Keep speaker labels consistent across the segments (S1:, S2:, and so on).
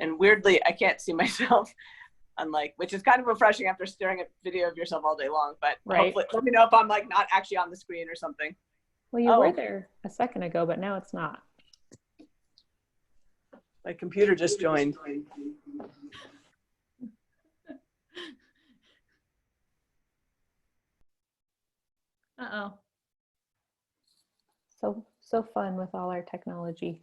S1: And weirdly, I can't see myself, unlike, which is kind of refreshing after staring at video of yourself all day long, but hopefully, let me know if I'm like not actually on the screen or something.
S2: Well, you were there a second ago, but now it's not.
S1: My computer just joined.
S2: Uh-oh. So fun with all our technology.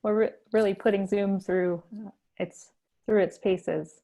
S2: We're really putting Zoom through its paces.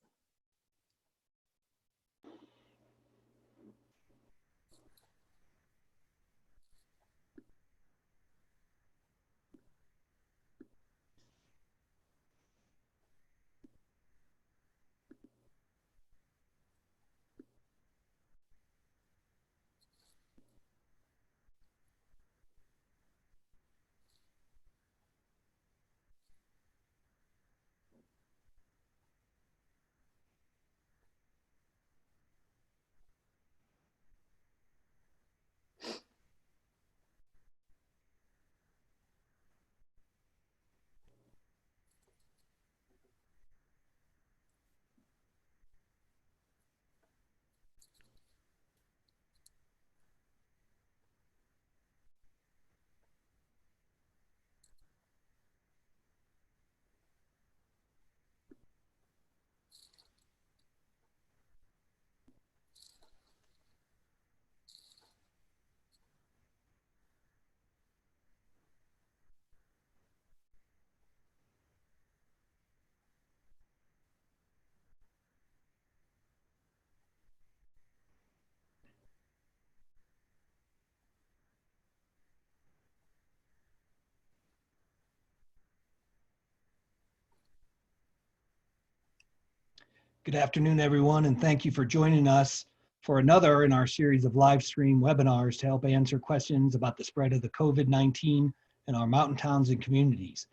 S3: Good afternoon, everyone, and thank you for joining us for another in our series of live stream webinars to help answer questions about the spread of the COVID-19 in our mountain towns and communities.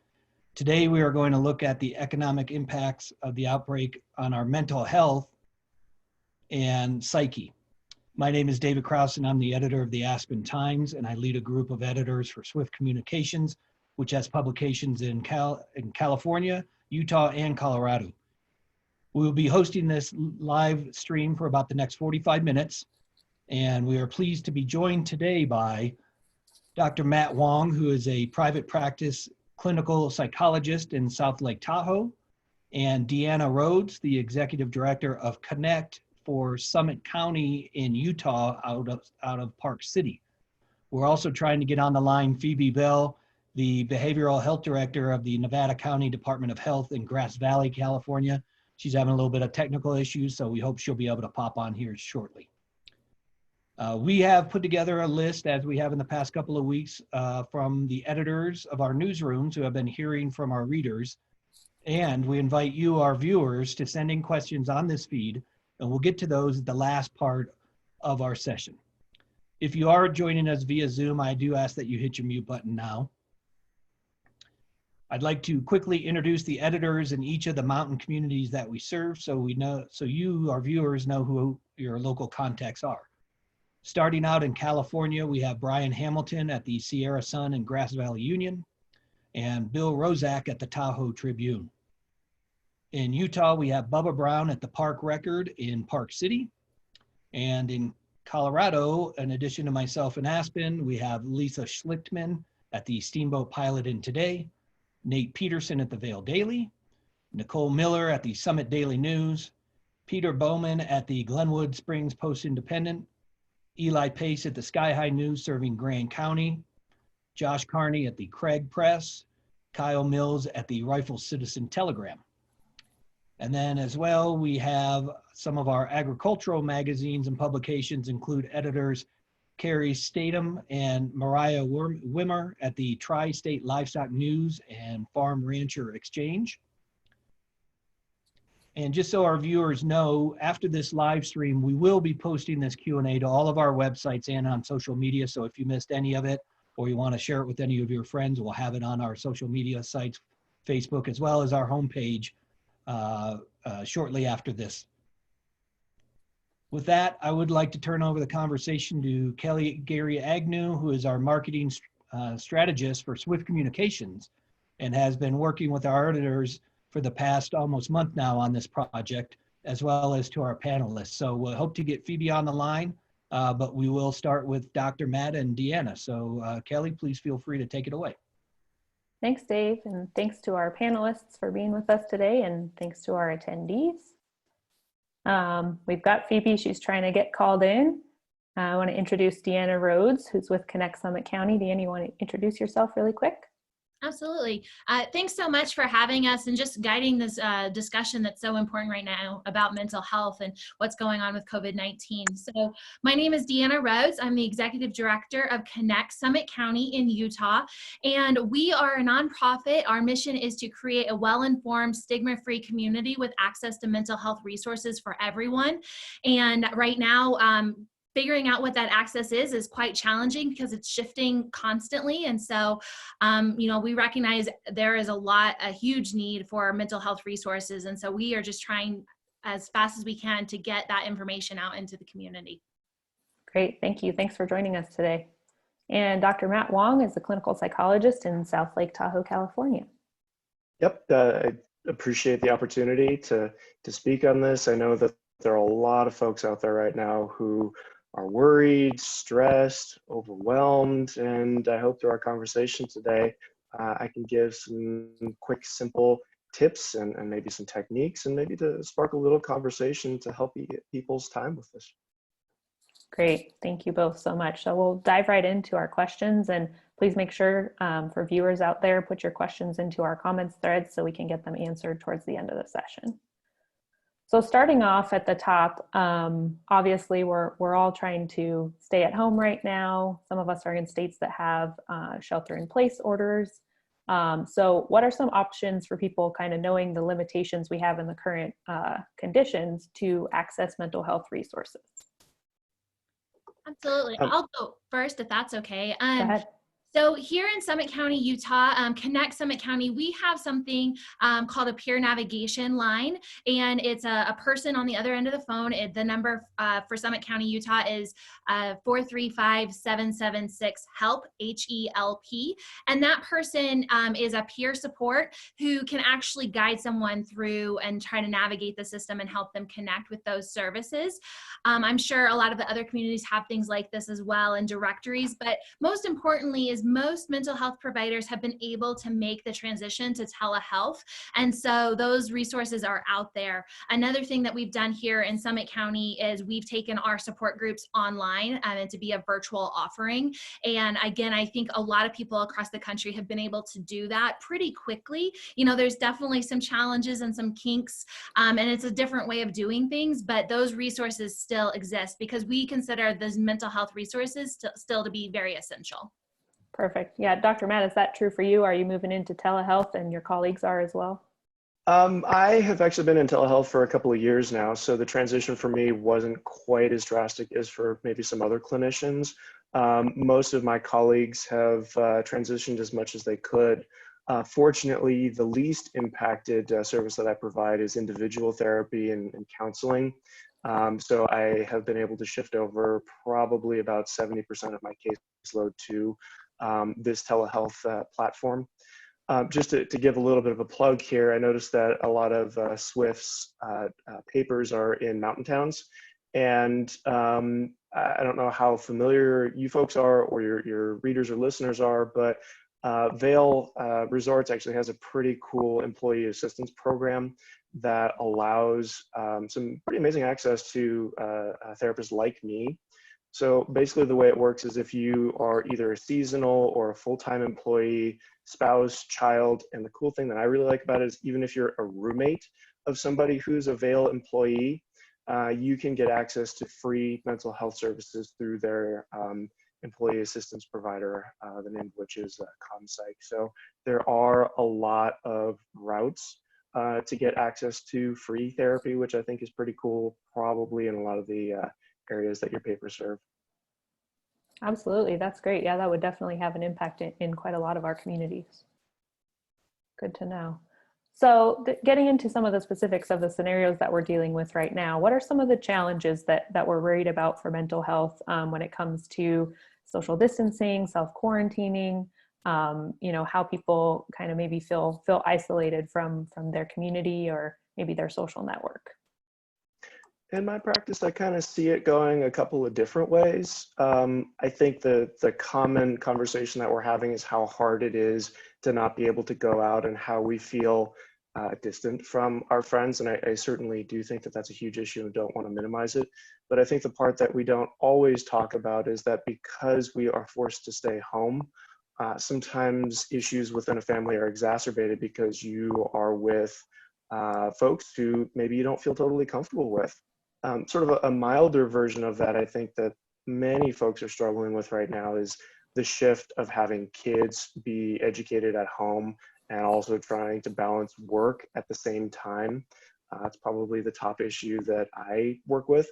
S3: Today, we are going to look at the economic impacts of the outbreak on our mental health and psyche. My name is David Krause, and I'm the editor of the Aspen Times, and I lead a group of editors for Swift Communications, which has publications in California, Utah, and Colorado. We will be hosting this live stream for about the next 45 minutes, and we are pleased to be joined today by Dr. Matt Wong, who is a private practice clinical psychologist in South Lake Tahoe, and Deanna Rhodes, the executive director of Connect for Summit County in Utah out of Park City. We're also trying to get on the line Phebe Bell, the behavioral health director of the Nevada County Department of Health in Grass Valley, California. She's having a little bit of technical issues, so we hope she'll be able to pop on here shortly. We have put together a list, as we have in the past couple of weeks, from the editors of our newsrooms who have been hearing from our readers. And we invite you, our viewers, to send in questions on this feed, and we'll get to those at the last part of our session. If you are joining us via Zoom, I do ask that you hit your mute button now. I'd like to quickly introduce the editors in each of the mountain communities that we serve, so you, our viewers, know who your local contacts are. Starting out in California, we have Brian Hamilton at the Sierra Sun and Grass Valley Union, and Bill Rozak at the Tahoe Tribune. In Utah, we have Bubba Brown at the Park Record in Park City. And in Colorado, in addition to myself in Aspen, we have Lisa Schlichtman at the Steamboat Pilot in Today, Nate Peterson at the Vail Daily, Nicole Miller at the Summit Daily News, Peter Bowman at the Glenwood Springs Post-Independent, Eli Pace at the Sky High News serving Grand County, Josh Carney at the Craig Press, Kyle Mills at the Rifle Citizen Telegram. And then as well, we have some of our agricultural magazines and publications include editors Carrie Statham and Mariah Wimmer at the Tri-State Livestock News and Farm Rancher Exchange. And just so our viewers know, after this live stream, we will be posting this Q&A to all of our websites and on social media. So if you missed any of it or you want to share it with any of your friends, we'll have it on our social media sites, Facebook, as well as our homepage shortly after this. With that, I would like to turn over the conversation to Gary Agnew, who is our marketing strategist for Swift Communications. and has been working with our editors for the past almost month now on this project, as well as to our panelists. So we'll hope to get Phoebe on the line, but we will start with Dr. Matt and Deanna. So Kelly, please feel free to take it away.
S2: Thanks, Dave, and thanks to our panelists for being with us today, and thanks to our attendees. We've got Phoebe, she's trying to get called in. I want to introduce Deanna Rhodes, who's with Connect Summit County. Deanna, you want to introduce yourself really quick?
S4: Absolutely. Thanks so much for having us and just guiding this discussion that's so important right now about mental health and what's going on with COVID-19. So my name is Deanna Rhodes. I'm the Executive Director of Connect Summit County in Utah, and we are a nonprofit. Our mission is to create a well-informed, stigma-free community with access to mental health resources for everyone. And right now, figuring out what that access is quite challenging because it's shifting constantly. And so, we recognize there is a huge need for mental health resources. And so we are just trying as fast as we can to get that information out into the community.
S2: Great, thank you. Thanks for joining us today. And Dr. Matt Wong is a clinical psychologist in South Lake Tahoe, California.
S5: Yep, I appreciate the opportunity to speak on this. I know that there are a lot of folks out there right now who are worried, stressed, overwhelmed, and I hope through our conversation today, I can give some quick, simple tips and maybe some techniques and maybe to spark a little conversation to help you get people's time with this.
S2: Great, thank you both so much. So we'll dive right into our questions, and please make sure for viewers out there, put your questions into our comments thread so we can get them answered towards the end of the session. So starting off at the top, obviously we're all trying to stay at home right now. Some of us are in states that have shelter-in-place orders. So what are some options for people kind of knowing the limitations we have in the current conditions to access mental health resources?
S4: Absolutely. I'll go first if that's okay.
S2: Go ahead.
S4: So here in Summit County, Utah, Connect Summit County, we have something called a peer navigation line, and it's a person on the other end of the phone. The number for Summit County, Utah is 435-776-HELP, H-E-L-P, and that person is a peer support who can actually guide someone through and try to navigate the system and help them connect with those services. I'm sure a lot of the other communities have things like this as well and directories, but most importantly is most mental health providers have been able to make the transition to telehealth. And so those resources are out there. Another thing that we've done here in Summit County is we've taken our support groups online and to be a virtual offering. And again, I think a lot of people across the country have been able to do that pretty quickly. There's definitely some challenges and some kinks, and it's a different way of doing things, but those resources still exist because we consider those mental health resources still to be very essential.
S2: Perfect. Yeah, Dr. Matt, is that true for you? Are you moving into telehealth and your colleagues are as well?
S5: I have actually been in telehealth for a couple of years now, so the transition for me wasn't quite as drastic as for maybe some other clinicians. Most of my colleagues have transitioned as much as they could. Fortunately, the least impacted service that I provide is individual therapy and counseling. So I have been able to shift over probably about 70% of my caseload to this telehealth platform. Just to give a little bit of a plug here, I noticed that a lot of SWIFT's papers are in mountain towns. And I don't know how familiar you folks are or your readers or listeners are, but Vail Resorts actually has a pretty cool employee assistance program that allows some pretty amazing access to therapists like me. So basically the way it works is if you are either a seasonal or a full-time employee, spouse, child, and the cool thing that I really like about it is even if you're a roommate of somebody who's a Vail employee, you can get access to free mental health services through their employee assistance provider, the name of which is ComPsych. So there are a lot of routes to get access to free therapy, which I think is pretty cool, probably in a lot of the areas that your papers serve.
S2: Absolutely, that's great. Yeah, that would definitely have an impact in quite a lot of our communities. Good to know. So getting into some of the specifics of the scenarios that we're dealing with right now, what are some of the challenges that we're worried about for mental health when it comes to social distancing, self-quarantining, how people kind of maybe feel isolated from their community or maybe their social network?
S5: In my practice, I kind of see it going a couple of different ways. I think the common conversation that we're having is how hard it is to not be able to go out and how we feel distant from our friends. And I certainly do think that that's a huge issue and don't want to minimize it. But I think the part that we don't always talk about is that because we are forced to stay home, sometimes issues within a family are exacerbated because you are with folks who maybe you don't feel totally comfortable with. Sort of a milder version of that, I think that many folks are struggling with right now is the shift of having kids be educated at home and also trying to balance work at the same time. It's probably the top issue that I work with.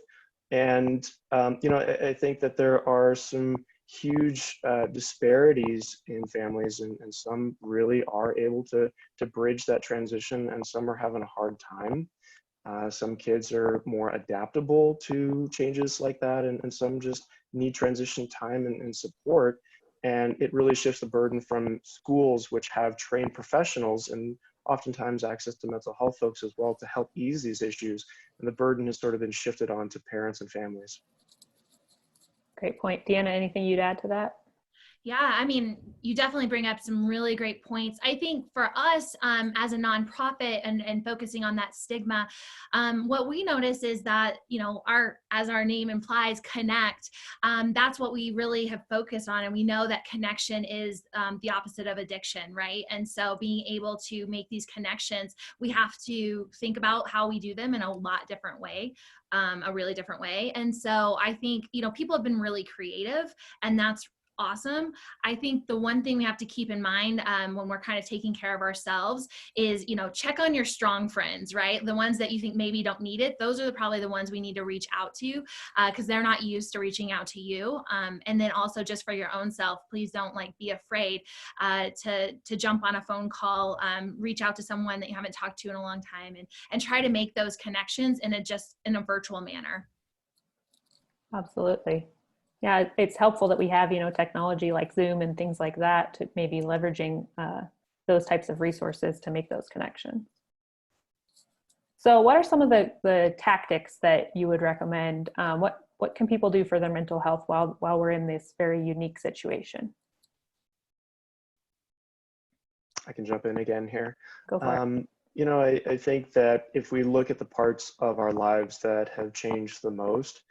S5: And, I think that there are some huge disparities in families, and some really are able to bridge that transition, and some are having a hard time. Some kids are more adaptable to changes like that, and some just need transition time and support. And it really shifts the burden from schools, which have trained professionals and oftentimes access to mental health folks as well to help ease these issues. And the burden has sort of been shifted on to parents and families.
S2: Great point. Deanna, anything you'd add to that?
S4: Yeah, I mean, you definitely bring up some really great points. I think for us as a nonprofit and focusing on that stigma, what we notice is that, as our name implies, connect, that's what we really have focused on. And we know that connection is the opposite of addiction, right? And so being able to make these connections, we have to think about how we do them in a really different way. And so I think, people have been really creative, and that's awesome. I think the one thing we have to keep in mind when we're kind of taking care of ourselves is, check on your strong friends, right? The ones that you think maybe don't need it. Those are probably the ones we need to reach out to because they're not used to reaching out to you. And then also just for your own self, please don't be afraid to jump on a phone call, reach out to someone that you haven't talked to in a long time, and try to make those connections in a virtual manner.
S2: Absolutely. Yeah, it's helpful that we have, technology like Zoom and things like that to maybe leveraging those types of resources to make those connections. So what are some of the tactics that you would recommend? What can people do for their mental health while we're in this very unique situation?
S5: I can jump in again here.
S2: Go for it.
S5: I think that if we look at the parts of our lives that have changed the most,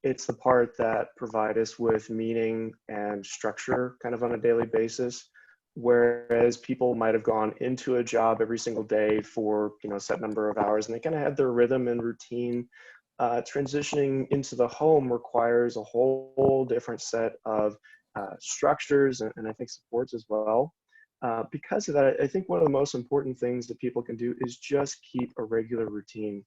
S5: it's the part that provide us with meaning and structure kind of on a daily basis. Whereas people might have gone into a job every single day for, a set number of hours, and they kind of had their rhythm and routine. Transitioning into the home requires a whole different set of structures and I think supports as well. Because of that, I think one of the most important things that people can do is just keep a regular routine.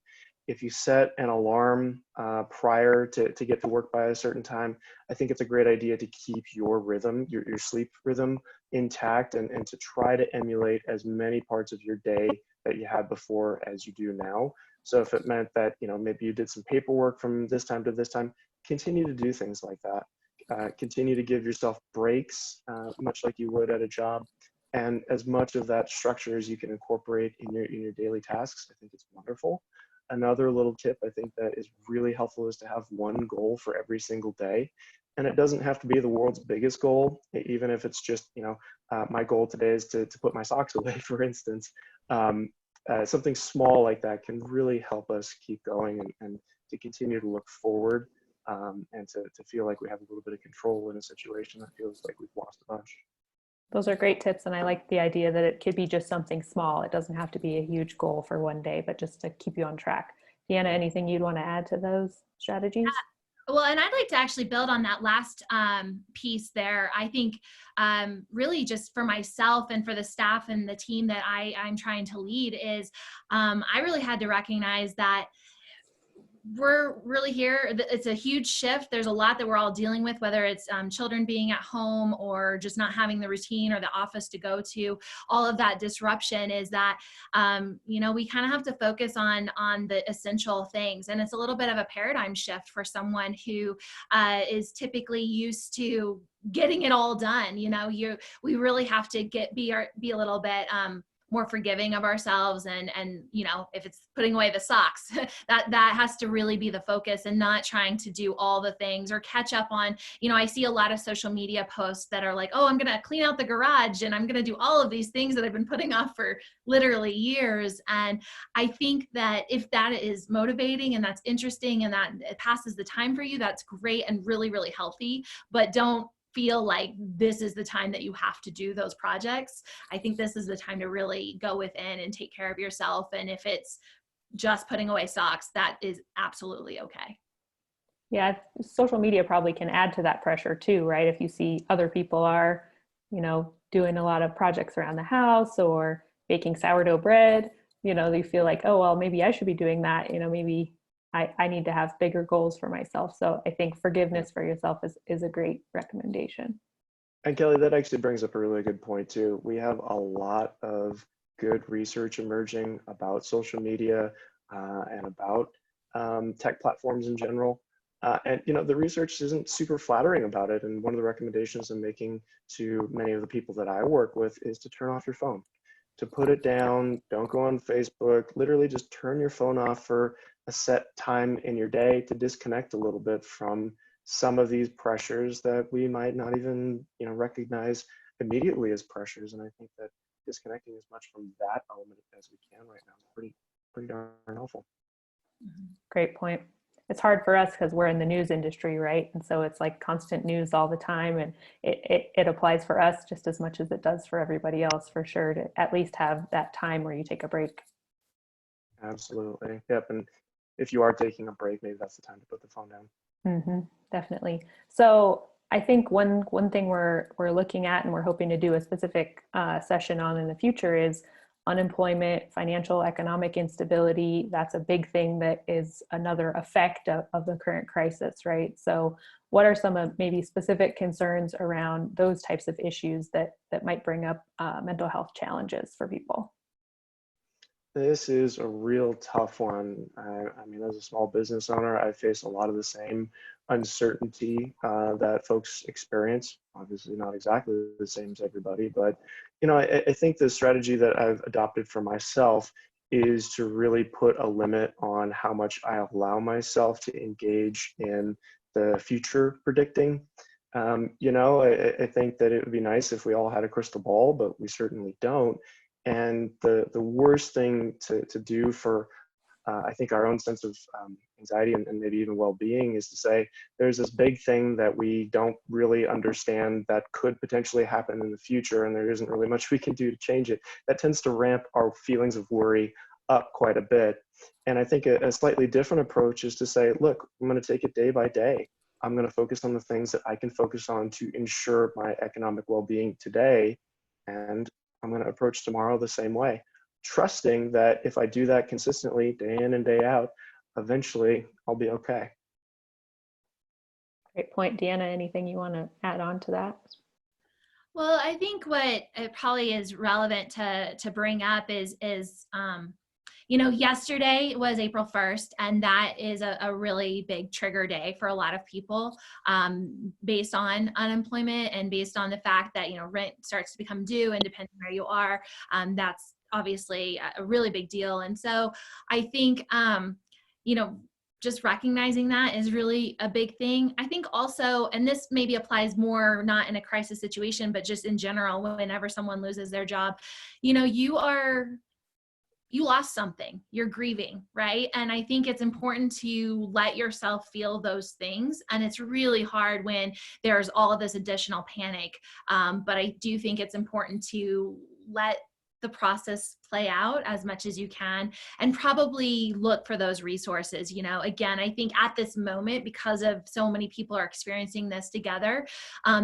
S5: If you set an alarm prior to get to work by a certain time, I think it's a great idea to keep your rhythm, your sleep rhythm intact, and to try to emulate as many parts of your day that you had before as you do now. So if it meant that, maybe you did some paperwork from this time to this time, continue to do things like that. Continue to give yourself breaks, much like you would at a job. And as much of that structure as you can incorporate in your daily tasks, I think it's wonderful. Another little tip I think that is really helpful is to have one goal for every single day. And it doesn't have to be the world's biggest goal, even if it's just, my goal today is to put my socks away, for instance. Something small like that can really help us keep going and to continue to look forward and to feel like we have a little bit of control in a situation that feels like we've lost a bunch.
S2: Those are great tips, and I like the idea that it could be just something small. It doesn't have to be a huge goal for one day, but just to keep you on track. Deanna, anything you'd want to add to those strategies?
S4: Well, and I'd like to actually build on that last piece there. I think really just for myself and for the staff and the team that I'm trying to lead is I really had to recognize that we're really here. It's a huge shift. There's a lot that we're all dealing with, whether it's children being at home or just not having the routine or the office to go to. All of that disruption is that, you know, we kind of have to focus on the essential things. And it's a little bit of a paradigm shift for someone who is typically used to getting it all done. You know, we really have to be a little bit more forgiving of ourselves, and you know, if it's putting away the socks, that has to really be the focus, and not trying to do all the things or catch up on, you know, I see a lot of social media posts that are like, oh, I'm gonna clean out the garage and I'm gonna do all of these things that I've been putting off for literally years. And I think that if that is motivating and that's interesting and that it passes the time for you, that's great and really, really healthy. But don't feel like this is the time that you have to do those projects. I think this is the time to really go within and take care of yourself. And if it's just putting away socks, that is absolutely okay.
S2: Yeah, social media probably can add to that pressure too, right? If you see other people are, you know, doing a lot of projects around the house or baking sourdough bread, you know, you feel like, oh, well, maybe I should be doing that. You know, maybe I need to have bigger goals for myself. So I think forgiveness for yourself is a great recommendation.
S5: And Kelly, that actually brings up a really good point too. We have a lot of good research emerging about social media and about tech platforms in general. And you know, the research isn't super flattering about it. And one of the recommendations I'm making to many of the people that I work with is to turn off your phone, to put it down. Don't go on Facebook. Literally just turn your phone off for a set time in your day to disconnect a little bit from some of these pressures that we might not even, you know, recognize immediately as pressures. And I think that disconnecting as much from that element as we can right now is pretty darn helpful.
S2: Great point. It's hard for us because we're in the news industry, right? And so it's like constant news all the time, and it applies for us just as much as it does for everybody else, for sure, to at least have that time where you take a break.
S5: Absolutely. Yep. And if you are taking a break, maybe that's the time to put the phone down.
S2: Mm-hmm, definitely. So I think one thing we're looking at and we're hoping to do a specific session on in the future is unemployment, financial, economic instability. That's a big thing that is another effect of the current crisis, right? So what are some of maybe specific concerns around those types of issues that might bring up mental health challenges for people?
S5: This is a real tough one. I mean, as a small business owner, I face a lot of the same uncertainty that folks experience. Obviously not exactly the same as everybody, but you know, I think the strategy that I've adopted for myself is to really put a limit on how much I allow myself to engage in the future predicting. You know, I think that it would be nice if we all had a crystal ball, but we certainly don't. And the worst thing to do for, I think, our own sense of anxiety and maybe even well-being is to say, there's this big thing that we don't really understand that could potentially happen in the future, and there isn't really much we can do to change it. That tends to ramp our feelings of worry up quite a bit. And I think a slightly different approach is to say, look, I'm going to take it day by day. I'm going to focus on the things that I can focus on to ensure my economic well-being today. And I'm going to approach tomorrow the same way, trusting that if I do that consistently, day in and day out, eventually I'll be okay.
S2: Great point. Deanna, anything you want to add on to that?
S4: Well, I think what it probably is relevant to bring up is you know, yesterday was April 1st, and that is a really big trigger day for a lot of people based on unemployment and based on the fact that, you know, rent starts to become due, and depending where you are, that's obviously a really big deal. And so I think, you know, just recognizing that is really a big thing. I think also, and this maybe applies more not in a crisis situation, but just in general, whenever someone loses their job, you know, you lost something, you're grieving, right? And I think it's important to let yourself feel those things. And it's really hard when there's all of this additional panic. But I do think it's important to let the process play out as much as you can, and probably look for those resources. You know, again, I think at this moment, because of so many people are experiencing this together,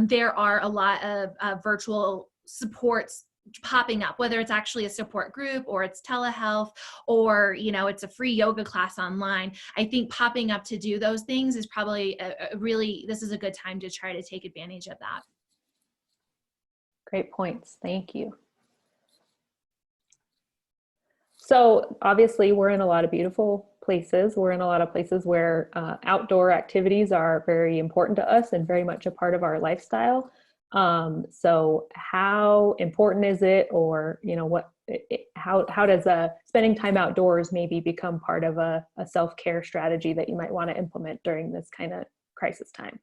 S4: there are a lot of virtual supports popping up, whether it's actually a support group or it's telehealth or, you know, it's a free yoga class online. I think popping up to do those things is probably this is a good time to try to take advantage of that.
S2: Great points. Thank you. So obviously we're in a lot of beautiful places. We're in a lot of places where outdoor activities are very important to us and very much a part of our lifestyle. So how important is it, or, you know, how does spending time outdoors maybe become part of a self-care strategy that you might want to implement during this kind of crisis time?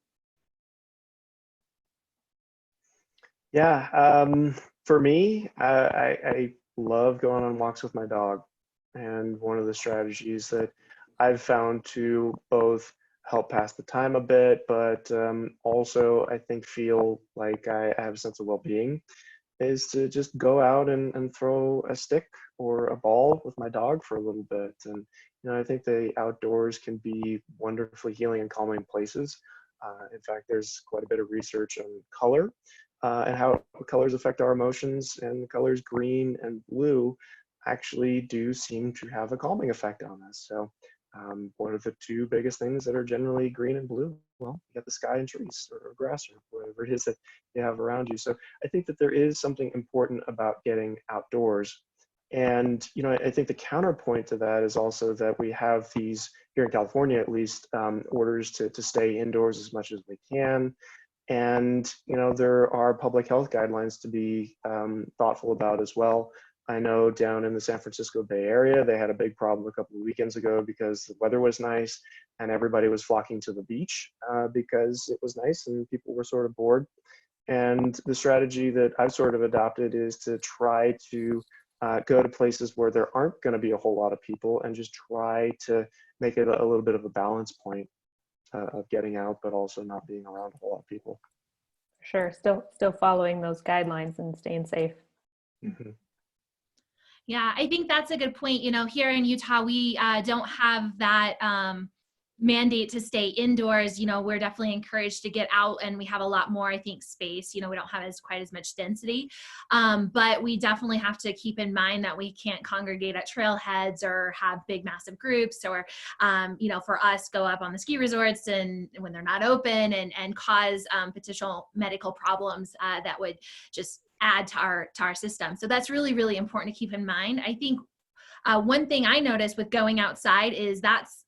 S5: Yeah, for me, I love going on walks with my dog. And one of the strategies that I've found to both help pass the time a bit, but also I think feel like I have a sense of well-being, is to just go out and throw a stick or a ball with my dog for a little bit. And, you know, I think the outdoors can be wonderfully healing and calming places. In fact, there's quite a bit of research on color and how colors affect our emotions, and the colors green and blue actually do seem to have a calming effect on us. So what are the two biggest things that are generally green and blue? Well, you got the sky and trees, or grass, or whatever it is that you have around you. So I think that there is something important about getting outdoors. And, you know, I think the counterpoint to that is also that we have these, here in California at least, orders to stay indoors as much as we can. And, you know, there are public health guidelines to be thoughtful about as well. I know down in the San Francisco Bay Area, they had a big problem a couple of weekends ago because the weather was nice and everybody was flocking to the beach because it was nice and people were sort of bored. And the strategy that I've sort of adopted is to try to go to places where there aren't going to be a whole lot of people, and just try to make it a little bit of a balance point of getting out, but also not being around a whole lot of people.
S2: Sure, still following those guidelines and staying safe.
S5: Mm-hmm.
S4: Yeah, I think that's a good point. You know, here in Utah, we don't have that mandate to stay indoors. You know, we're definitely encouraged to get out, and we have a lot more, I think, space. You know, we don't have quite as much density, but we definitely have to keep in mind that we can't congregate at trailheads or have big, massive groups, or, you know, for us, go up on the ski resorts and when they're not open, and cause potential medical problems that would just add to our system. So that's really, really important to keep in mind. I think one thing I noticed with going outside is that's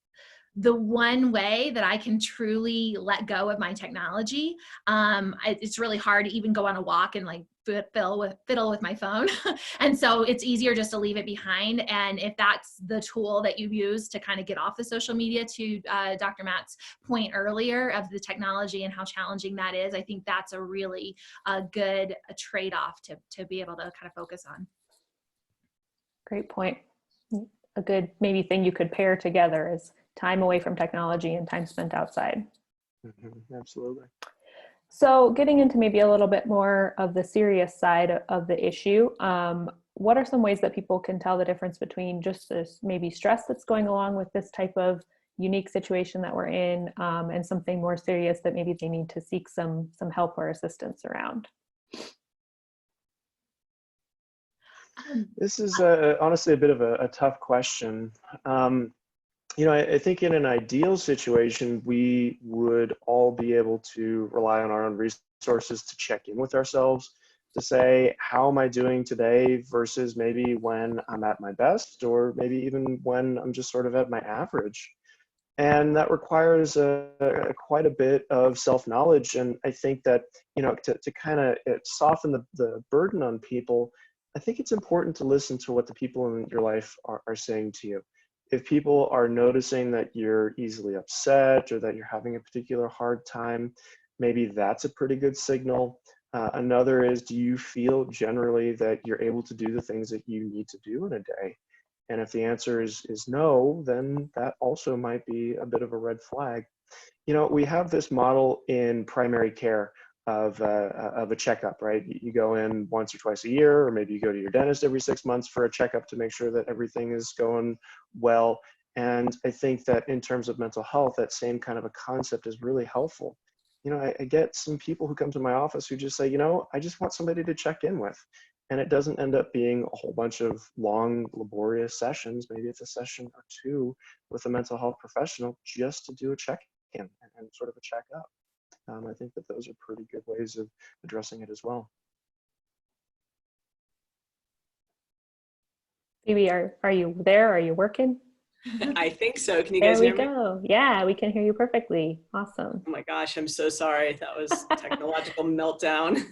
S4: the one way that I can truly let go of my technology. It's really hard to even go on a walk and like fiddle with my phone. And so it's easier just to leave it behind. And if that's the tool that you use to kind of get off the social media, to Dr. Matt's point earlier of the technology and how challenging that is, I think that's a really good trade-off to be able to kind of focus on.
S2: Great point. A good maybe thing you could pair together is time away from technology and time spent outside.
S5: Mm-hmm. Absolutely.
S2: So getting into maybe a little bit more of the serious side of the issue, what are some ways that people can tell the difference between just this maybe stress that's going along with this type of unique situation that we're in, and something more serious that maybe they need to seek some help or assistance around?
S5: This is honestly a bit of a tough question. You know, I think in an ideal situation, we would all be able to rely on our own resources to check in with ourselves, to say, how am I doing today versus maybe when I'm at my best, or maybe even when I'm just sort of at my average. And that requires quite a bit of self-knowledge. And I think that, you know, to kind of soften the burden on people, I think it's important to listen to what the people in your life are saying to you. If people are noticing that you're easily upset or that you're having a particular hard time, maybe that's a pretty good signal. Another is, do you feel generally that you're able to do the things that you need to do in a day? And if the answer is no, then that also might be a bit of a red flag. You know, we have this model in primary care of a checkup, right? You go in once or twice a year, or maybe you go to your dentist every 6 months for a checkup to make sure that everything is going well. And I think that in terms of mental health, that same kind of a concept is really helpful. You know, I get some people who come to my office who just say, you know, I just want somebody to check in with. And it doesn't end up being a whole bunch of long, laborious sessions. Maybe it's a session or two with a mental health professional just to do a check-in and sort of a check-up. I think that those are pretty good ways of addressing it as well.
S2: Phoebe, are you there? Are you working?
S1: I think so. Can you guys hear me?
S2: There we go. Yeah, we can hear you perfectly. Awesome.
S1: Oh my gosh, I'm so sorry. That was a technological meltdown.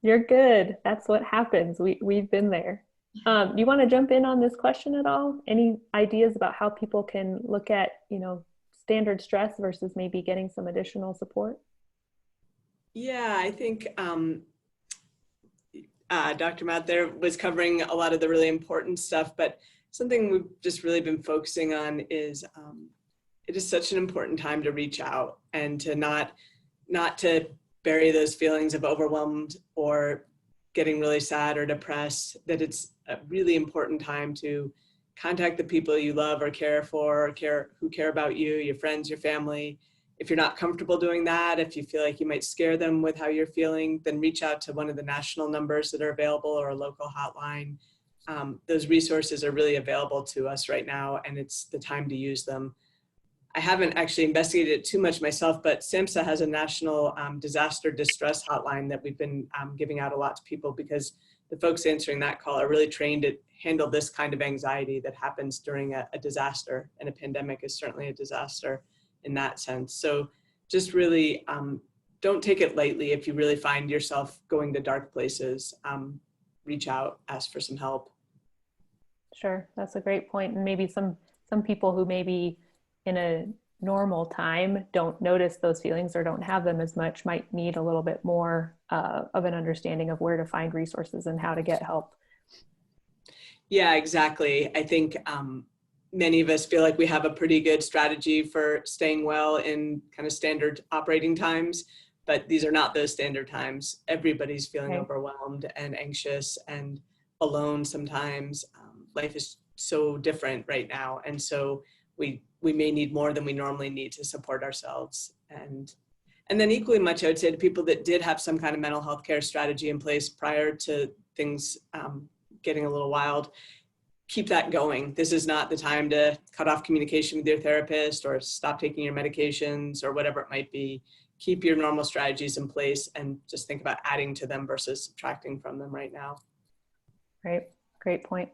S2: You're good. That's what happens. We've been there. You want to jump in on this question at all? Any ideas about how people can look at, standard stress versus maybe getting some additional support?
S1: Yeah, I think Dr. Matt there was covering a lot of the really important stuff, but something we've just really been focusing on is it is such an important time to reach out and to not to bury those feelings of overwhelmed or getting really sad or depressed, that it's a really important time to contact the people you love or care for, or who care about you, your friends, your family. If you're not comfortable doing that, if you feel like you might scare them with how you're feeling, then reach out to one of the national numbers that are available or a local hotline. Those resources are really available to us right now, and it's the time to use them. I haven't actually investigated it too much myself, but SAMHSA has a national disaster distress hotline that we've been giving out a lot to people, because the folks answering that call are really trained to handle this kind of anxiety that happens during a disaster, and a pandemic is certainly a disaster in that sense. So just really don't take it lightly. If you really find yourself going to dark places, reach out, ask for some help.
S2: Sure, that's a great point. And maybe some people who maybe in a normal time don't notice those feelings or don't have them as much might need a little bit more of an understanding of where to find resources and how to get help.
S1: Yeah, exactly. I think many of us feel like we have a pretty good strategy for staying well in kind of standard operating times, but these are not those standard times. Everybody's feeling overwhelmed and anxious and alone sometimes. Life is so different right now. And so we may need more than we normally need to support ourselves. And then equally much, I would say to people that did have some kind of mental health care strategy in place prior to things getting a little wild, keep that going. This is not the time to cut off communication with your therapist or stop taking your medications or whatever it might be. Keep your normal strategies in place and just think about adding to them versus subtracting from them right now.
S2: Right. Great point.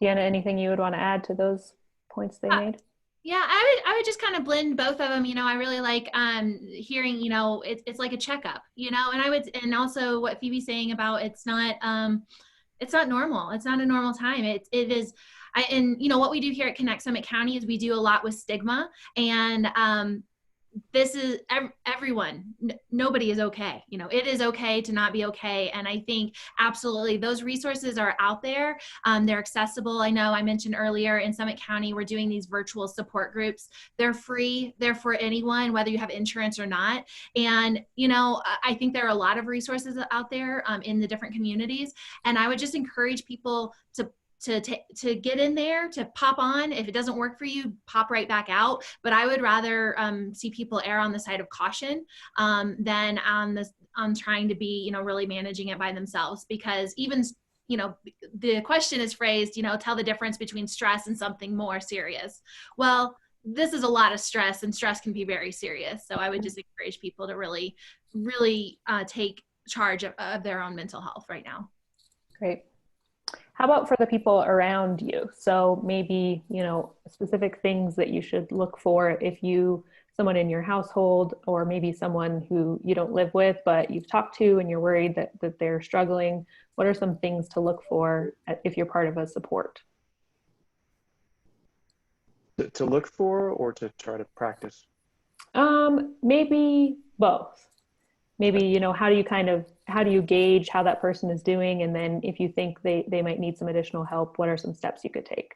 S2: Deanna, anything you would want to add to those points they made?
S4: Yeah, I would just kind of blend both of them. I really like hearing, it's like a checkup, and also what Phoebe's saying about it's not normal. It's not a normal time. It is. What we do here at Connect Summit County is we do a lot with stigma, and this is everyone. Nobody is okay. It is okay to not be okay. And I think absolutely those resources are out there. They're accessible. I know I mentioned earlier in Summit County, we're doing these virtual support groups. They're free. They're for anyone, whether you have insurance or not. And, I think there are a lot of resources out there in the different communities. And I would just encourage people to get in there, to pop on. If it doesn't work for you, pop right back out. But I would rather see people err on the side of caution than on trying to be, really managing it by themselves. Because even, the question is phrased, tell the difference between stress and something more serious. Well, this is a lot of stress, and stress can be very serious. So I would just encourage people to really, really take charge of their own mental health right now.
S2: Great. How about for the people around you? So maybe, specific things that you should look for if someone in your household, or maybe someone who you don't live with, but you've talked to and you're worried that they're struggling. What are some things to look for if you're part of a support?
S5: To look for or to try to practice?
S2: Maybe both. Maybe, how do you gauge how that person is doing? And then if you think they might need some additional help, what are some steps you could take?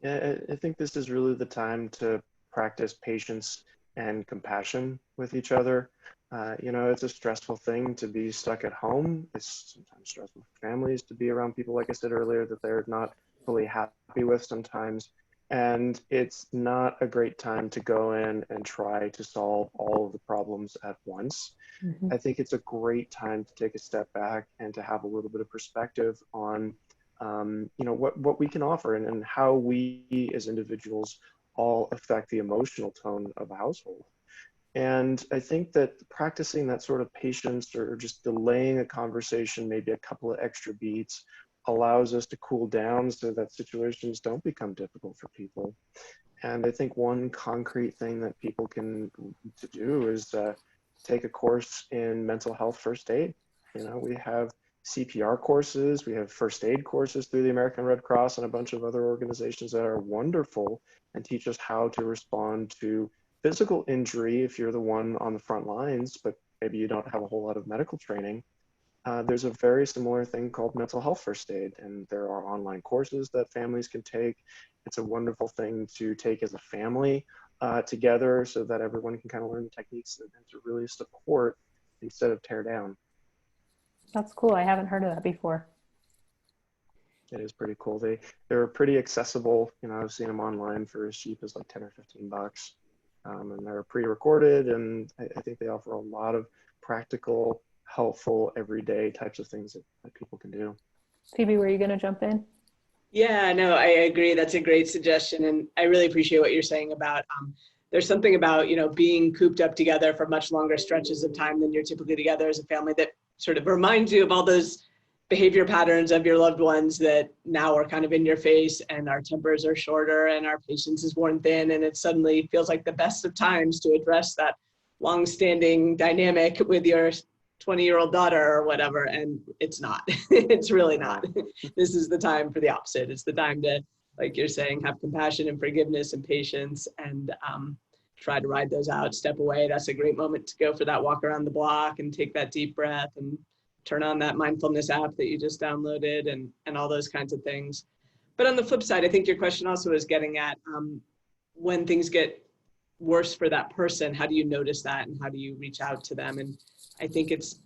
S5: Yeah, I think this is really the time to practice patience and compassion with each other. It's a stressful thing to be stuck at home. It's sometimes stressful for families to be around people, like I said earlier, that they're not fully happy with sometimes. And it's not a great time to go in and try to solve all of the problems at once.
S2: Mhm.
S5: I think it's a great time to take a step back and to have a little bit of perspective on, what we can offer, and how we as individuals all affect the emotional tone of a household. And I think that practicing that sort of patience, or just delaying a conversation, maybe a couple of extra beats, allows us to cool down so that situations don't become difficult for people. And I think one concrete thing that people can to do is take a course in mental health first aid. We have CPR courses, we have first aid courses through the American Red Cross and a bunch of other organizations that are wonderful and teach us how to respond to physical injury if you're the one on the front lines, but maybe you don't have a whole lot of medical training. There's a very similar thing called mental health first aid, and there are online courses that families can take. It's a wonderful thing to take as a family together, so that everyone can kind of learn the techniques and to really support instead of tear down.
S2: That's cool. I haven't heard of that before.
S5: It is pretty cool. They're pretty accessible. I've seen them online for as cheap as like 10 or 15 bucks. And they're pre-recorded, and I think they offer a lot of practical, helpful, everyday types of things that people can do.
S2: Phoebe, were you going to jump in?
S1: Yeah, no, I agree. That's a great suggestion. And I really appreciate what you're saying about there's something about, being cooped up together for much longer stretches of time than you're typically together as a family that sort of reminds you of all those behavior patterns of your loved ones that now are kind of in your face, and our tempers are shorter and our patience is worn thin. And it suddenly feels like the best of times to address that long-standing dynamic with your 20-year-old daughter or whatever. And it's not. It's really not. This is the time for the opposite. It's the time to, like you're saying, have compassion and forgiveness and patience, and try to ride those out, step away. That's a great moment to go for that walk around the block and take that deep breath and turn on that mindfulness app that you just downloaded, and all those kinds of things. But on the flip side, I think your question also is getting at when things get worse for that person, how do you notice that and how do you reach out to them? And I think it's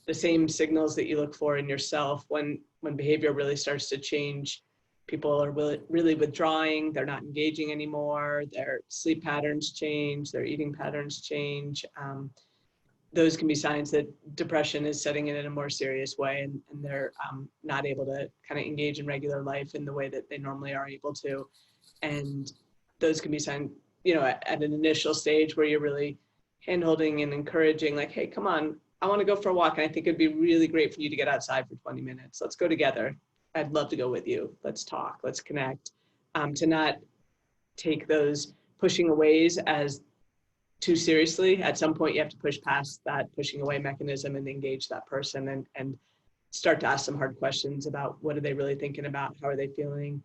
S1: the same signals that you look for in yourself when behavior really starts to change. People are really withdrawing, they're not engaging anymore, their sleep patterns change, their eating patterns change. Those can be signs that depression is setting in a more serious way, and they're not able to kind of engage in regular life in the way that they normally are able to. And those can be signs, at an initial stage where you're really hand-holding and encouraging, like, hey, come on, I want to go for a walk, and I think it'd be really great for you to get outside for 20 minutes. Let's go together. I'd love to go with you. Let's talk, let's connect. To not take those pushing aways as too seriously. At some point, you have to push past that pushing away mechanism and engage that person, and start to ask some hard questions about what are they really thinking about, how are they feeling.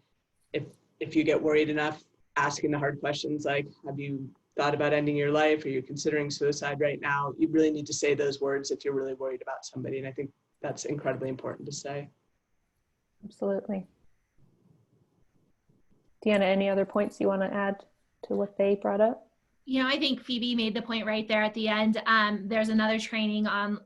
S1: If you get worried enough, asking the hard questions like, have you thought about ending your life? Are you considering suicide right now? You really need to say those words if you're really worried about somebody. And I think that's incredibly important to say.
S2: Absolutely. Deanna, any other points you want to add to what they brought up?
S4: I think Phoebe made the point right there at the end. There's another training on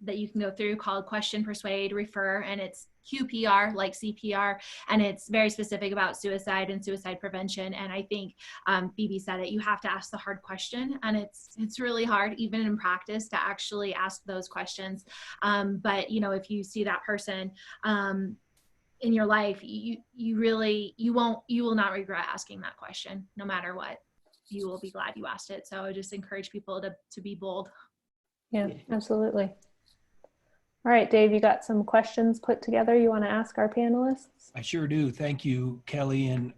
S4: that you can go through called Question, Persuade, Refer, and it's QPR, like CPR, and it's very specific about suicide and suicide prevention. And I think Phoebe said it, you have to ask the hard question, and it's really hard, even in practice, to actually ask those questions. But if you see that person in your life, you will not regret asking that question, no matter what. You will be glad you asked it. So I just encourage people to be bold.
S2: Yeah, absolutely. All right, Dave, you got some questions put together you want to ask our panelists?
S3: I sure do. Thank you, Kelly, and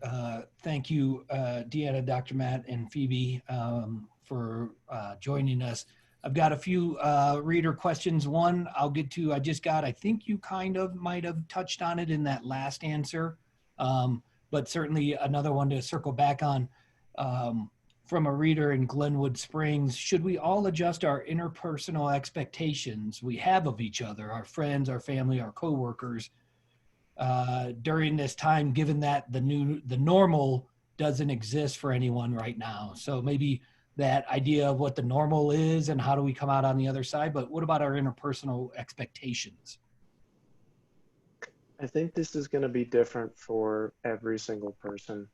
S3: thank you, Deanna, Dr. Matt, and Phoebe for joining us. I've got a few reader questions. One I'll get to, I think you kind of might have touched on it in that last answer, but certainly another one to circle back on. From a reader in Glenwood Springs, should we all adjust our interpersonal expectations we have of each other, our friends, our family, our coworkers, during this time, given that the normal doesn't exist for anyone right now? So maybe that idea of what the normal is and how do we come out on the other side, but what about our interpersonal expectations?
S5: I think this is going to be different for every single person.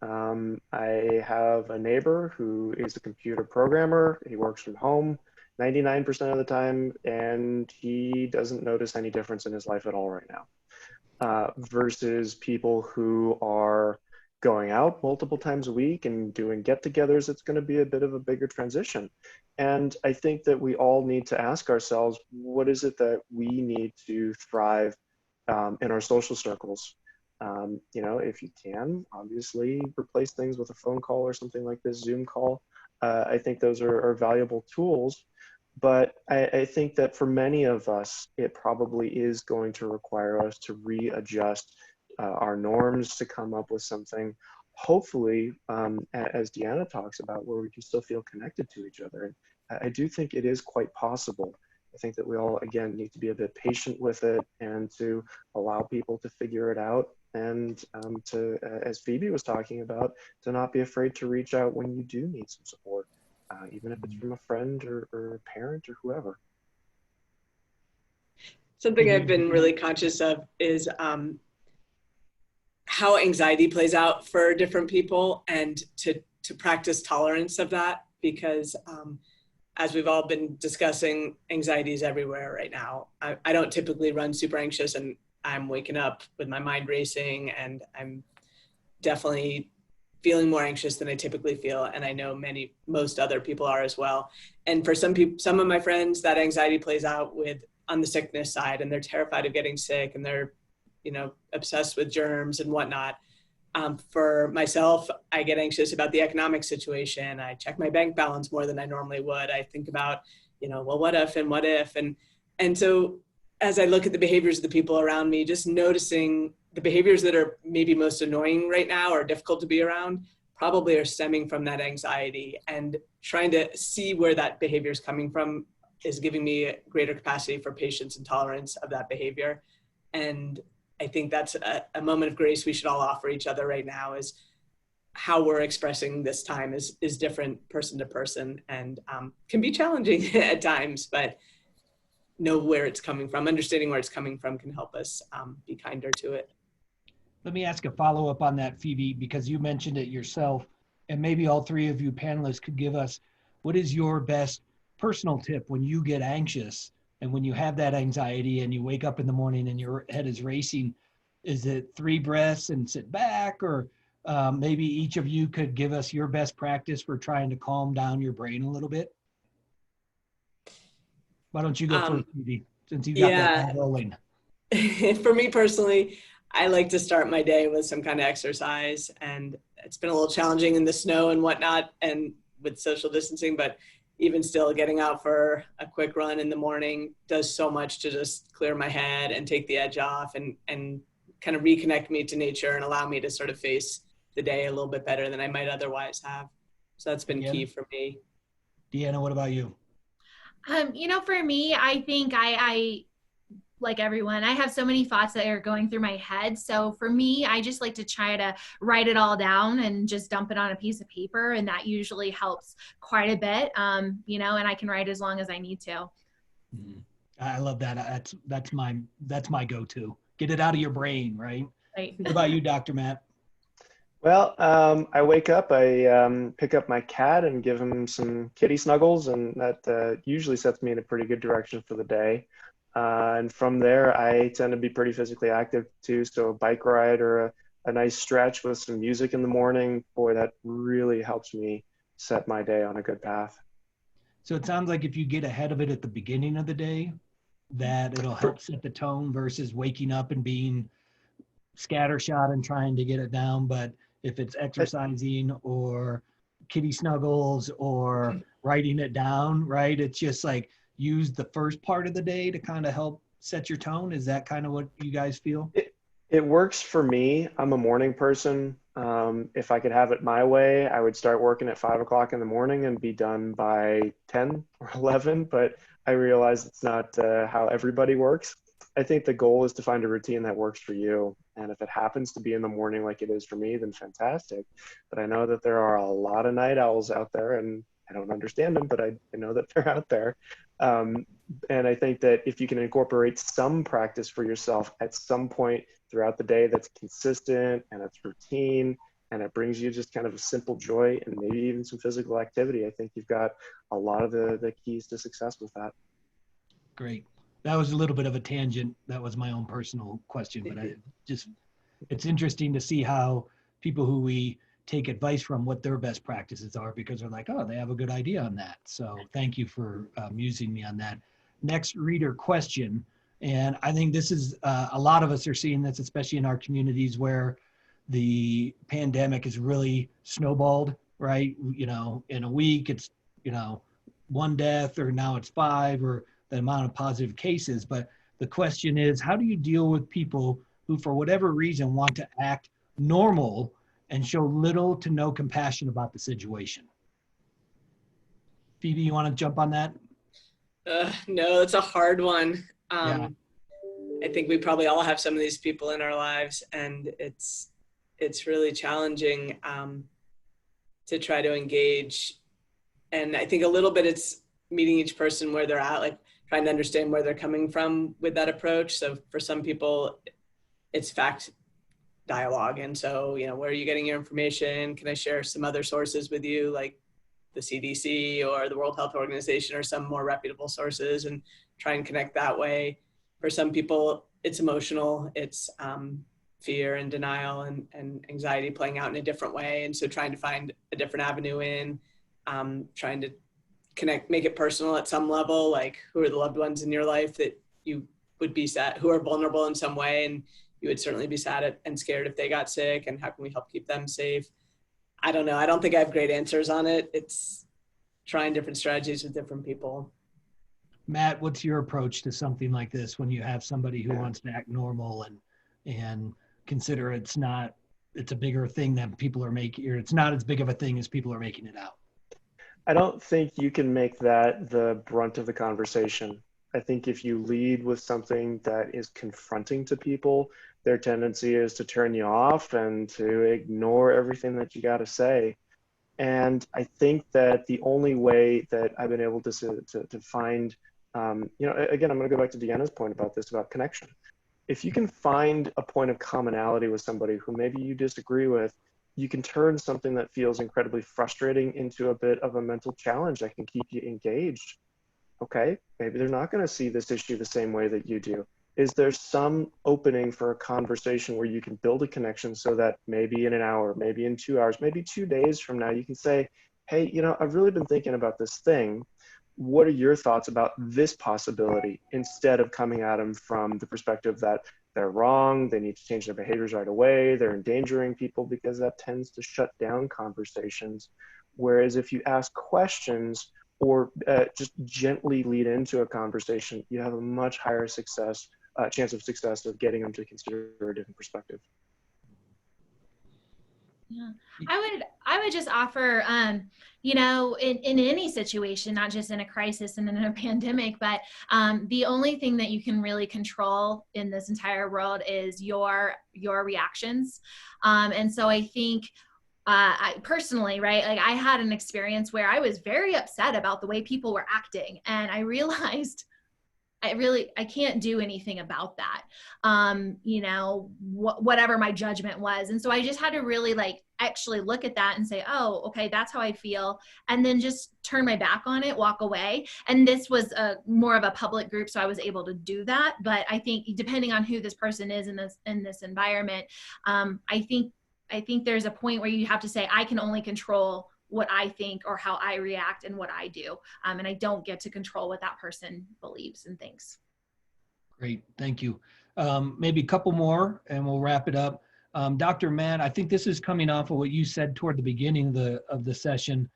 S5: I have a neighbor who is a computer programmer. He works from home 99% of the time, and he doesn't notice any difference in his life at all right now. Versus people who are going out multiple times a week and doing get-togethers, it's going to be a bit of a bigger transition. And I think that we all need to ask ourselves, what is it that we need to thrive in our social circles? You know, if you can, obviously replace things with a phone call or something like this Zoom call. I think those are valuable tools. But I think that for many of us, it probably is going to require us to readjust our norms to come up with something, hopefully, as Deanna talks about, where we can still feel connected to each other. And I do think it is quite possible. I think that we all, again, need to be a bit patient with it and to allow people to figure it out. And to, as Phoebe was talking about, to not be afraid to reach out when you do need some support. Even if it's from a friend or a parent or whoever.
S1: Something I've been really conscious of is how anxiety plays out for different people, and to practice tolerance of that, because as we've all been discussing, anxiety is everywhere right now. I don't typically run super anxious, and I'm waking up with my mind racing, and I'm definitely feeling more anxious than I typically feel. And I know most other people are as well. And for some people, some of my friends, that anxiety plays out on the sickness side, and they're terrified of getting sick, and they're, you know, obsessed with germs and whatnot. For myself, I get anxious about the economic situation. I check my bank balance more than I normally would. I think about, you know, well, what if and what if? And so as I look at the behaviors of the people around me, just noticing the behaviors that are maybe most annoying right now or difficult to be around probably are stemming from that anxiety, and trying to see where that behavior is coming from is giving me a greater capacity for patience and tolerance of that behavior. And I think that's a moment of grace we should all offer each other right now, is how we're expressing this time is different person to person, and can be challenging at times, but know where it's coming from. Understanding where it's coming from can help us be kinder to it.
S3: Let me ask a follow-up on that, Phoebe, because you mentioned it yourself, and maybe all three of you panelists could give us, what is your best personal tip when you get anxious and when you have that anxiety and you wake up in the morning and your head is racing? Is it 3 breaths and sit back, or maybe each of you could give us your best practice for trying to calm down your brain a little bit? Why don't you go first, Phoebe, since you got that ball rolling?
S1: For me personally, I like to start my day with some kind of exercise, and it's been a little challenging in the snow and whatnot and with social distancing, but even still, getting out for a quick run in the morning does so much to just clear my head and take the edge off, and kind of reconnect me to nature and allow me to sort of face the day a little bit better than I might otherwise have. So that's been key for me.
S3: Deanna, what about you?
S4: You know, for me, I think I like everyone, I have so many thoughts that are going through my head. So for me, I just like to try to write it all down and just dump it on a piece of paper. And that usually helps quite a bit, you know, and I can write as long as I need to.
S3: I love that. That's my go-to. Get it out of your brain, right?
S4: Right.
S3: What about you, Dr. Matt?
S5: Well, I wake up, I pick up my cat and give him some kitty snuggles, and that usually sets me in a pretty good direction for the day. And from there, I tend to be pretty physically active too. So a bike ride or a nice stretch with some music in the morning, boy, that really helps me set my day on a good path.
S3: So it sounds like if you get ahead of it at the beginning of the day, that it'll help set the tone versus waking up and being scattershot and trying to get it down. But if it's exercising or kitty snuggles or writing it down, right? It's just like use the first part of the day to kind of help set your tone. Is that kind of what you guys feel?
S5: It works for me. I'm a morning person. If I could have it my way, I would start working at 5 o'clock in the morning and be done by 10 or 11, but I realize it's not how everybody works. I think the goal is to find a routine that works for you. And if it happens to be in the morning like it is for me, then fantastic. But I know that there are a lot of night owls out there, and I don't understand them, but I know that they're out there. And I think that if you can incorporate some practice for yourself at some point throughout the day that's consistent and it's routine, and it brings you just kind of a simple joy and maybe even some physical activity, I think you've got a lot of the keys to success with that.
S3: Great. That was a little bit of a tangent. That was my own personal question, but it's interesting to see how people who we take advice from, what their best practices are, because they're like, oh, they have a good idea on that. So thank you for musing me on that. Next reader question. And I think this is, a lot of us are seeing this, especially in our communities where the pandemic is really snowballed, right? You know, in a week, it's, you know, 1 death, or now it's 5, or the amount of positive cases. But the question is, how do you deal with people who, for whatever reason, want to act normal and show little to no compassion about the situation? Phoebe, you want to jump on that?
S1: No, it's a hard one.
S3: Yeah.
S1: I think we probably all have some of these people in our lives, and it's really challenging to try to engage. And I think a little bit it's meeting each person where they're at, like trying to understand where they're coming from with that approach. So for some people, it's fact dialogue. And so, you know, where are you getting your information? Can I share some other sources with you, like the CDC or the World Health Organization, or some more reputable sources, and try and connect that way. For some people, it's emotional. It's fear and denial and anxiety playing out in a different way. And so trying to find a different avenue in, trying to connect, make it personal at some level, like who are the loved ones in your life that you would be sad, who are vulnerable in some way, and you would certainly be sad and scared if they got sick, and how can we help keep them safe? I don't know. I don't think I have great answers on it. It's trying different strategies with different people.
S3: Matt, what's your approach to something like this when you have somebody who wants to act normal and consider it's a bigger thing than people are making, or it's not as big of a thing as people are making it out?
S5: I don't think you can make that the brunt of the conversation. I think if you lead with something that is confronting to people, their tendency is to turn you off and to ignore everything that you got to say. And I think that the only way that I've been able to find, you know, again, I'm going to go back to Deanna's point about this, about connection. If you can find a point of commonality with somebody who maybe you disagree with, you can turn something that feels incredibly frustrating into a bit of a mental challenge that can keep you engaged. Okay, maybe they're not going to see this issue the same way that you do. Is there some opening for a conversation where you can build a connection so that maybe in an hour, maybe in 2 hours, maybe 2 days from now, you can say, hey, you know, I've really been thinking about this thing. What are your thoughts about this possibility? Instead of coming at them from the perspective that they're wrong, they need to change their behaviors right away, they're endangering people, because that tends to shut down conversations. Whereas if you ask questions or just gently lead into a conversation, you have a much higher chance of success of getting them to consider a different perspective.
S4: Yeah, I would just offer, you know, in any situation, not just in a crisis and in a pandemic, but the only thing that you can really control in this entire world is your reactions. And so I think I personally, right, like I had an experience where I was very upset about the way people were acting, and I realized I can't do anything about that, you know, whatever my judgment was. And so I just had to really like actually look at that and say, oh, okay, that's how I feel. And then just turn my back on it, walk away. And this was more of a public group, so I was able to do that. But I think depending on who this person is in this environment, I think there's a point where you have to say, I can only control what I think or how I react and what I do. And I don't get to control what that person believes and thinks.
S3: Great, thank you. Maybe a couple more and we'll wrap it up. Dr. Matt, I think this is coming off of what you said toward the beginning of the session.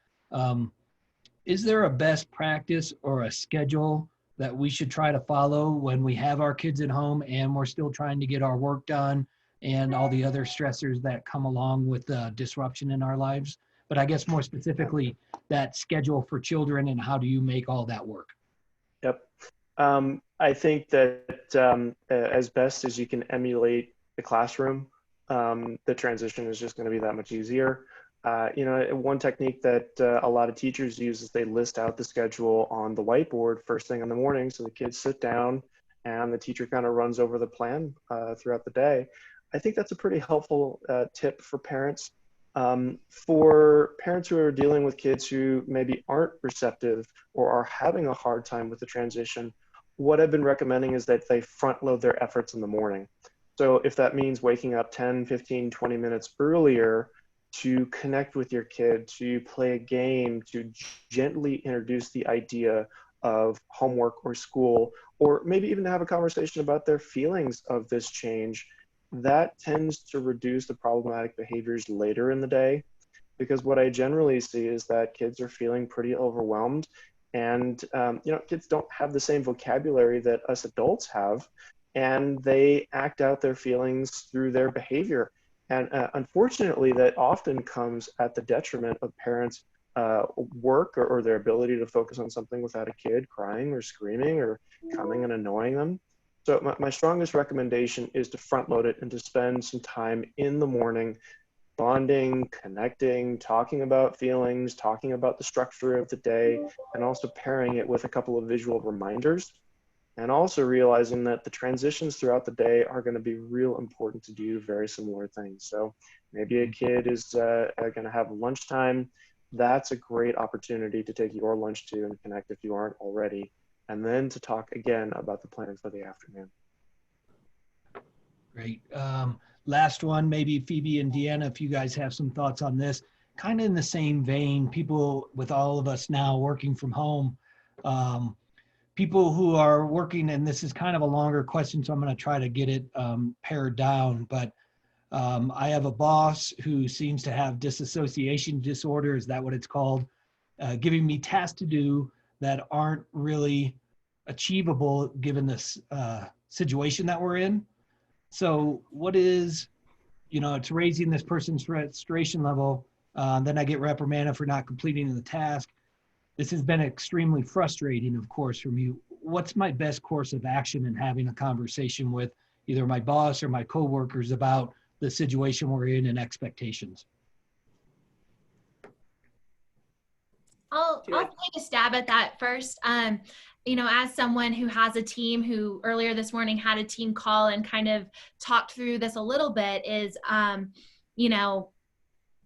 S3: Is there a best practice or a schedule that we should try to follow when we have our kids at home and we're still trying to get our work done and all the other stressors that come along with the disruption in our lives? But I guess more specifically, that schedule for children and how do you make all that work?
S5: Yep. I think that as best as you can emulate the classroom, the transition is just going to be that much easier. You know, one technique that a lot of teachers use is they list out the schedule on the whiteboard first thing in the morning. So the kids sit down and the teacher kind of runs over the plan throughout the day. I think that's a pretty helpful tip for parents. For parents who are dealing with kids who maybe aren't receptive or are having a hard time with the transition, what I've been recommending is that they front load their efforts in the morning. So if that means waking up 10, 15, 20 minutes earlier to connect with your kid, to play a game, to gently introduce the idea of homework or school, or maybe even to have a conversation about their feelings of this change, that tends to reduce the problematic behaviors later in the day. Because what I generally see is that kids are feeling pretty overwhelmed, and kids don't have the same vocabulary that us adults have, and they act out their feelings through their behavior. And unfortunately, that often comes at the detriment of parents' work or their ability to focus on something without a kid crying or screaming or coming and annoying them. So my strongest recommendation is to front load it and to spend some time in the morning bonding, connecting, talking about feelings, talking about the structure of the day, and also pairing it with a couple of visual reminders. And also realizing that the transitions throughout the day are going to be real important to do very similar things. So maybe a kid is going to have lunchtime. That's a great opportunity to take your lunch to and connect if you aren't already. And then to talk again about the plan for the afternoon.
S3: Great. Last one, maybe Phoebe and Deanna, if you guys have some thoughts on this, kind of in the same vein, people with all of us now working from home, people who are working, and this is kind of a longer question, so I'm going to try to get it pared down, but I have a boss who seems to have disassociation disorder, is that what it's called? Giving me tasks to do that aren't really achievable given this situation that we're in. So what is, it's raising this person's frustration level. Then I get reprimanded for not completing the task. This has been extremely frustrating, of course, for me. What's my best course of action in having a conversation with either my boss or my coworkers about the situation we're in and expectations?
S4: I'll take a stab at that first. As someone who has a team who earlier this morning had a team call and kind of talked through this a little bit is,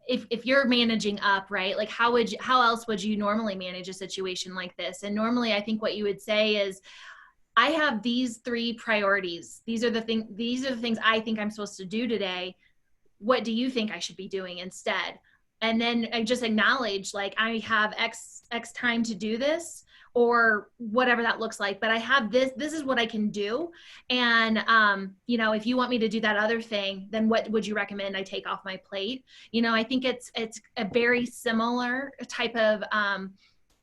S4: if you're managing up, right, like how else would you normally manage a situation like this? And normally I think what you would say is, I have these 3 priorities. These are the things I think I'm supposed to do today. What do you think I should be doing instead? And then I just acknowledge, like, I have X time to do this, or whatever that looks like, but I have this is what I can do. And, if you want me to do that other thing, then what would you recommend I take off my plate? I think it's a very similar type of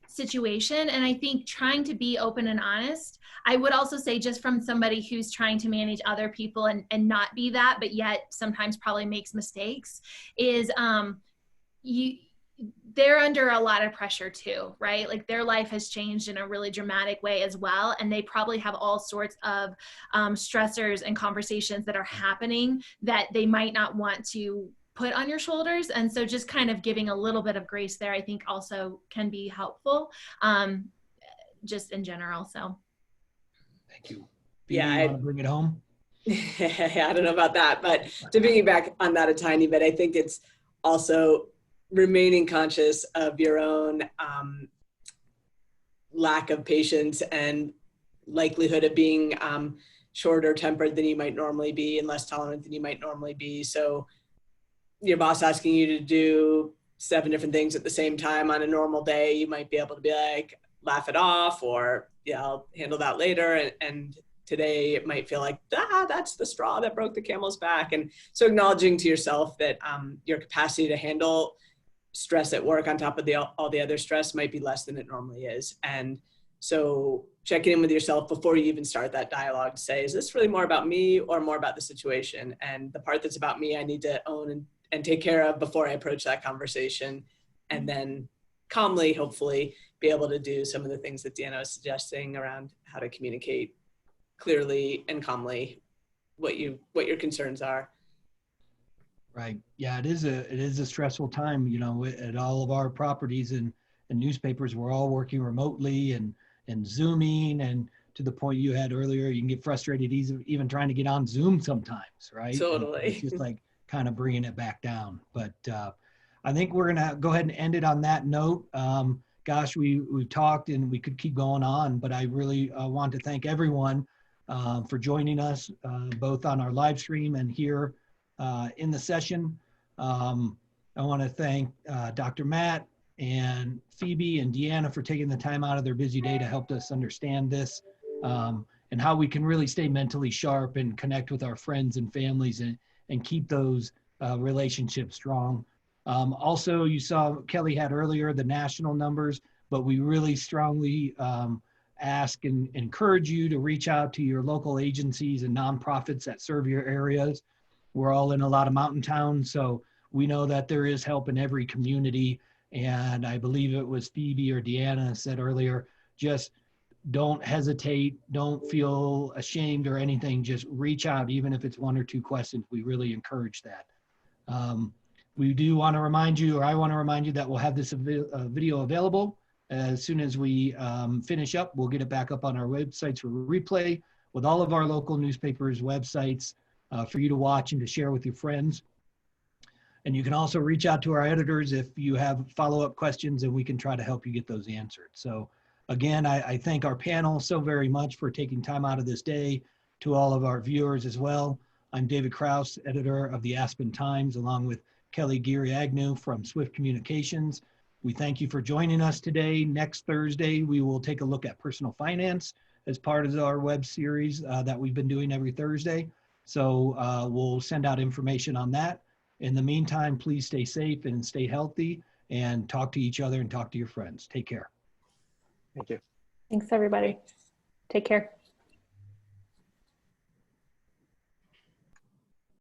S4: situation. And I think trying to be open and honest, I would also say, just from somebody who's trying to manage other people and not be that, but yet sometimes probably makes mistakes, is they're under a lot of pressure too, right? Like, their life has changed in a really dramatic way as well. And they probably have all sorts of stressors and conversations that are happening that they might not want to put on your shoulders. And so just kind of giving a little bit of grace there, I think also can be helpful, just in general. So.
S3: Thank you. Yeah, you want to bring it home?
S1: I don't know about that, but to piggyback on that a tiny bit, I think it's also remaining conscious of your own lack of patience and likelihood of being shorter tempered than you might normally be and less tolerant than you might normally be. So your boss asking you to do 7 different things at the same time on a normal day, you might be able to be like, laugh it off, or yeah, I'll handle that later. And today it might feel like, that's the straw that broke the camel's back. And so acknowledging to yourself that your capacity to handle stress at work on top of all the other stress might be less than it normally is. And so checking in with yourself before you even start that dialogue to say, is this really more about me or more about the situation? And the part that's about me, I need to own and take care of before I approach that conversation. And then calmly, hopefully, be able to do some of the things that Deanna was suggesting around how to communicate clearly and calmly what your concerns are.
S3: Right. Yeah, it is a stressful time, at all of our properties and newspapers. We're all working remotely and Zooming, and to the point you had earlier, you can get frustrated even trying to get on Zoom sometimes, right?
S1: Totally.
S3: It's just like kind of bringing it back down. But I think we're gonna go ahead and end it on that note. Gosh, we've talked and we could keep going on, but I really want to thank everyone for joining us, both on our live stream and here in the session. I want to thank Dr. Matt and Phoebe and Deanna for taking the time out of their busy day to help us understand this and how we can really stay mentally sharp and connect with our friends and families and keep those relationships strong. Also, you saw Kelly had earlier the national numbers, but we really strongly ask and encourage you to reach out to your local agencies and nonprofits that serve your areas. We're all in a lot of mountain towns, so we know that there is help in every community. And I believe it was Phoebe or Deanna said earlier, just don't hesitate, don't feel ashamed or anything, just reach out, even if it's 1 or 2 questions. We really encourage that. We do want to remind you, or I want to remind you, that we'll have this video available as soon as we finish up. We'll get it back up on our websites for replay with all of our local newspapers, websites, for you to watch and to share with your friends. And you can also reach out to our editors if you have follow-up questions, and we can try to help you get those answered. So again, I thank our panel so very much for taking time out of this day, to all of our viewers as well. I'm David Kraus, editor of the Aspen Times, along with Kelly Geary-Agnew from Swift Communications. We thank you for joining us today. Next Thursday, we will take a look at personal finance as part of our web series that we've been doing every Thursday. So we'll send out information on that. In the meantime, please stay safe and stay healthy, and talk to each other and talk to your friends. Take care.
S5: Thank you.
S2: Thanks, everybody. Take care.